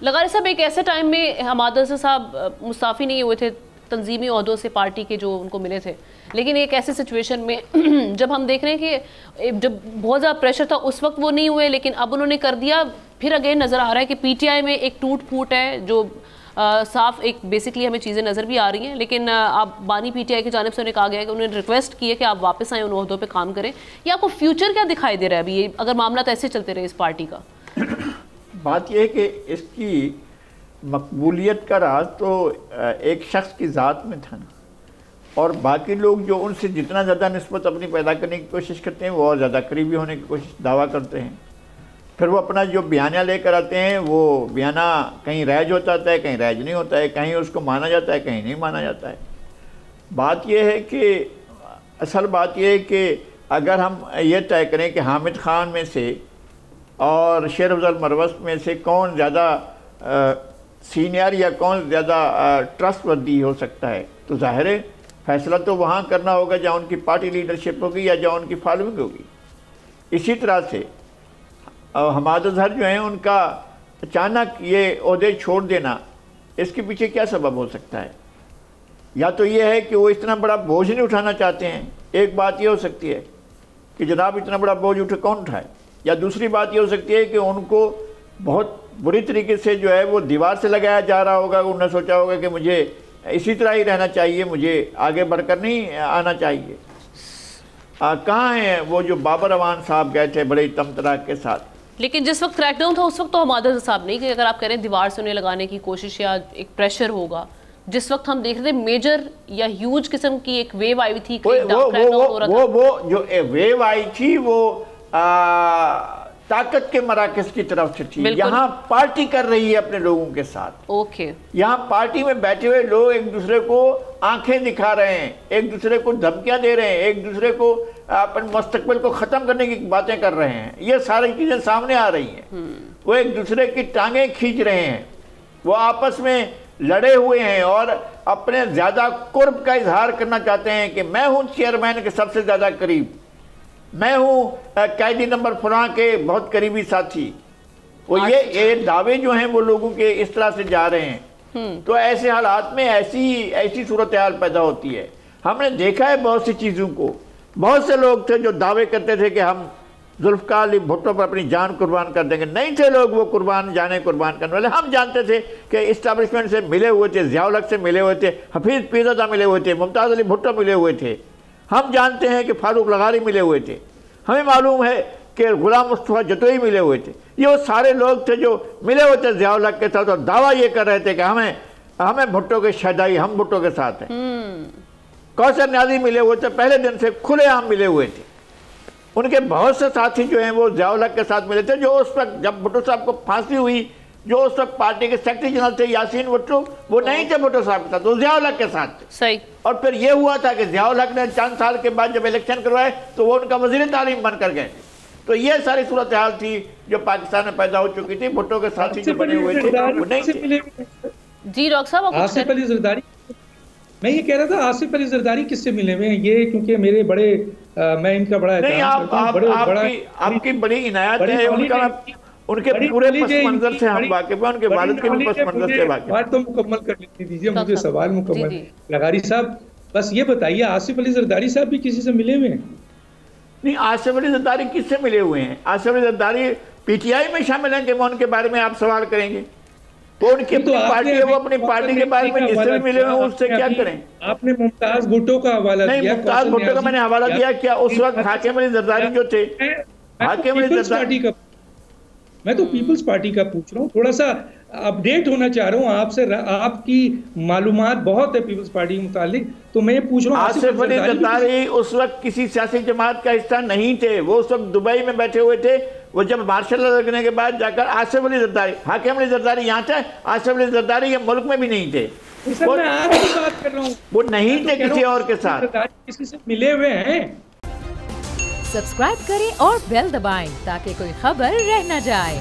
لغاری صاحب ایک ایسے ٹائم میں حماد اظہر صاحب مستعفی نہیں ہوئے تھے تنظیمی عہدوں سے پارٹی کے جو ان کو ملے تھے، لیکن ایک ایسے سچویشن میں جب ہم دیکھ رہے ہیں کہ جب بہت زیادہ پریشر تھا اس وقت وہ نہیں ہوئے، لیکن اب انہوں نے کر دیا. پھر اگین نظر آ رہا ہے کہ پی ٹی آئی میں ایک ٹوٹ پھوٹ ہے جو صاف ایک بیسکلی ہمیں چیزیں نظر بھی آ رہی ہیں، لیکن آپ بانی پی ٹی آئی کی جانب سے انہیں کہا گیا ہے کہ انہوں نے ریکویسٹ کی ہے کہ آپ واپس آئیں ان عہدوں پہ کام کریں. یہ آپ کو فیوچر کیا دکھائی دے رہا ہے ابھی اگر معاملات ایسے چلتے رہے اس پارٹی کا؟ بات یہ ہے کہ اس کی مقبولیت کا راز تو ایک شخص کی ذات میں تھا نا، اور باقی لوگ جو ان سے جتنا زیادہ نسبت اپنی پیدا کرنے کی کوشش کرتے ہیں وہ اور زیادہ قریبی ہونے کی کوشش دعویٰ کرتے ہیں. پھر وہ اپنا جو بیانیہ لے کر آتے ہیں وہ بیانہ کہیں رائج ہوتا ہے کہیں رائج نہیں ہوتا ہے، کہیں اس کو مانا جاتا ہے کہیں نہیں مانا جاتا ہے. بات یہ ہے کہ اصل بات یہ ہے کہ اگر ہم یہ طے کریں کہ حامد خان میں سے اور شیر افضل مروست میں سے کون زیادہ سینئر یا کون زیادہ ٹرسٹ وردی ہو سکتا ہے، تو ظاہر ہے فیصلہ تو وہاں کرنا ہوگا جہاں ان کی پارٹی لیڈرشپ ہوگی یا جہاں ان کی فالوئنگ ہوگی. اسی طرح سے حماد اظہر جو ہیں ان کا اچانک یہ عہدے چھوڑ دینا، اس کے پیچھے کیا سبب ہو سکتا ہے؟ یا تو یہ ہے کہ وہ اتنا بڑا بوجھ نہیں اٹھانا چاہتے ہیں، ایک بات یہ ہو سکتی ہے کہ جناب اتنا بڑا بوجھ کون اٹھائے. یا دوسری بات یہ ہو سکتی ہے کہ ان کو بہت بری طریقے سے جو ہے وہ دیوار سے لگایا جا رہا ہوگا، انہوں نے سوچا ہوگا کہ مجھے اسی طرح ہی رہنا چاہیے، مجھے آگے بڑھ کر نہیں آنا چاہیے. کہاں ہیں وہ جو بابر اعوان صاحب گئے تھے بڑے تمطراق کے ساتھ؟ لیکن جس وقت کریک ڈاؤن تھا اس وقت تو حماد اظہر صاحب نہیں، کہ اگر آپ کہہ رہے ہیں دیوار سے انہیں لگانے کی کوشش یا ایک پریشر ہوگا، جس وقت ہم دیکھ رہے تھے میجر یا ہیوج قسم کی ایک ویو آئی تھی، وہ جو ویو آئی تھی وہ طاقت کے مراکز کی طرف سے تھی. یہاں پارٹی کر رہی ہے اپنے لوگوں کے ساتھ. یہاں پارٹی میں بیٹھے ہوئے لوگ ایک دوسرے کو آنکھیں دکھا رہے ہیں، ایک دوسرے کو دھمکیاں دے رہے ہیں، ایک دوسرے کو اپنے مستقبل کو ختم کرنے کی باتیں کر رہے ہیں. یہ ساری چیزیں سامنے آ رہی ہیں. وہ ایک دوسرے کی ٹانگیں کھینچ رہے ہیں، وہ آپس میں لڑے ہوئے ہیں اور اپنے زیادہ قرب کا اظہار کرنا چاہتے ہیں کہ میں ہوں چیئرمین کے سب سے زیادہ قریب، میں ہوں قیدی نمبر فلاں کے بہت قریبی ساتھی. وہ یہ دعوے جو ہیں وہ لوگوں کے اس طرح سے جا رہے ہیں. تو ایسے حالات میں ایسی صورتحال پیدا ہوتی ہے. ہم نے دیکھا ہے بہت سی چیزوں کو. بہت سے لوگ تھے جو دعوے کرتے تھے کہ ہم ذوالفقار علی بھٹو پر اپنی جان قربان کر دیں گے. نہیں تھے لوگ وہ قربان کرنے والے. ہم جانتے تھے کہ اسٹیبلشمنٹ سے ملے ہوئے تھے، ضیاء الحق سے ملے ہوئے تھے، حفیظ پیرزادہ ملے ہوئے تھے، ممتاز علی بھٹو ملے ہوئے تھے. ہم جانتے ہیں کہ فاروق لغاری ملے ہوئے تھے. ہمیں معلوم ہے کہ غلام مصطفیٰ جتوئی ملے ہوئے تھے. یہ وہ سارے لوگ تھے جو ملے ہوئے تھے ضیاء الحق کے ساتھ اور دعویٰ یہ کر رہے تھے کہ ہمیں بھٹو کے شہدائی، ہم بھٹو کے ساتھ ہیں. کوثر نیازی ملے ہوئے تھے، پہلے دن سے کھلے عام ملے ہوئے تھے. ان کے بہت سے ساتھی جو ہیں وہ ضیاء الحق کے ساتھ ملے تھے. جو اس وقت جب بھٹو صاحب کو پھانسی ہوئی، جو اس وقت پارٹی کے سیکرٹری جنرل تھے یاسین بھٹو، وہ نہیں تھے بھٹو صاحب کے ساتھ، وہ ضیاء الحق کے ساتھ تھے. صحیح. اور پھر یہ ہوا تھا کہ ضیاء الحق نے چند سال کے بعد جب الیکشن کروائے تو وہ ان کا وزیر تعلیم بن کر گئے. تو یہ ساری صورتحال تھی جو پاکستان میں پیدا ہو چکی تھی. بھٹو کے ساتھی جو بنے ہوئے تھے وہ نہیں تھے. جی ڈاکٹر صاحب، آصف علی زرداری، میں یہ کہہ رہا تھا آصف علی زرداری کس سے ملے ہوئے ہیں؟ یہ کیونکہ میرے بڑے میں ان کا بڑا نہیں، آپ کی بڑی عنایت ہے. ان کے پورے پس منظر سے ہم واقف ہیں، ان کے والد کے بھی پس منظر سے واقف ہیں. بات تو مکمل کر لیتی دیجیے مجھے، سوال مکمل. لغاری صاحب بس یہ بتائیے آصف علی زرداری صاحب بھی کسی سے ملے ہوئے ہیں؟ نہیں، آصف علی زرداری کس سے ملے ہوئے ہیں؟ Asif Ali Zardari P T I میں شامل ہیں کہ وہ ان کے بارے میں آپ سوال کریں گے؟ وہ ان کی اپنی پارٹی ہے، وہ اپنی پارٹی کے بارے میں جس سے بھی ملے ہوئے ہیں اس سے کیا کریں؟ آپ نے ممتاز بھٹو کا حوالہ دیا. نہیں، ممتاز بھٹو کا میں نے حوالہ دیا. کیا اس وقت حاکم علی زرداری جو تھے، حاکم علی زرداری، میں تو پیپلز پارٹی کا پوچھ رہا ہوں، تھوڑا سا اپڈیٹ ہونا چاہ رہا ہوں آپ سے. آپ کی معلومات بہت ہے پیپلز پارٹی کے متعلق، تو میں پوچھ رہا ہوں آصف علی زرداری اس وقت کسی سیاسی جماعت کا حصہ نہیں تھے. وہ اس وقت دبئی میں بیٹھے ہوئے تھے. وہ جب مارشل لا لگنے کے بعد جا کر آصف علی زرداری، حاکم علی زرداری یہاں تھے، آصف علی زرداری یہ ملک میں بھی نہیں تھے. میں آپ کی بات کر رہا ہوں، وہ نہیں تھے کسی اور کے ساتھ. کسی سے ملے ہوئے ہیں. سبسکرائب کریں اور بیل دبائیں تاکہ کوئی خبر رہ نہ جائے.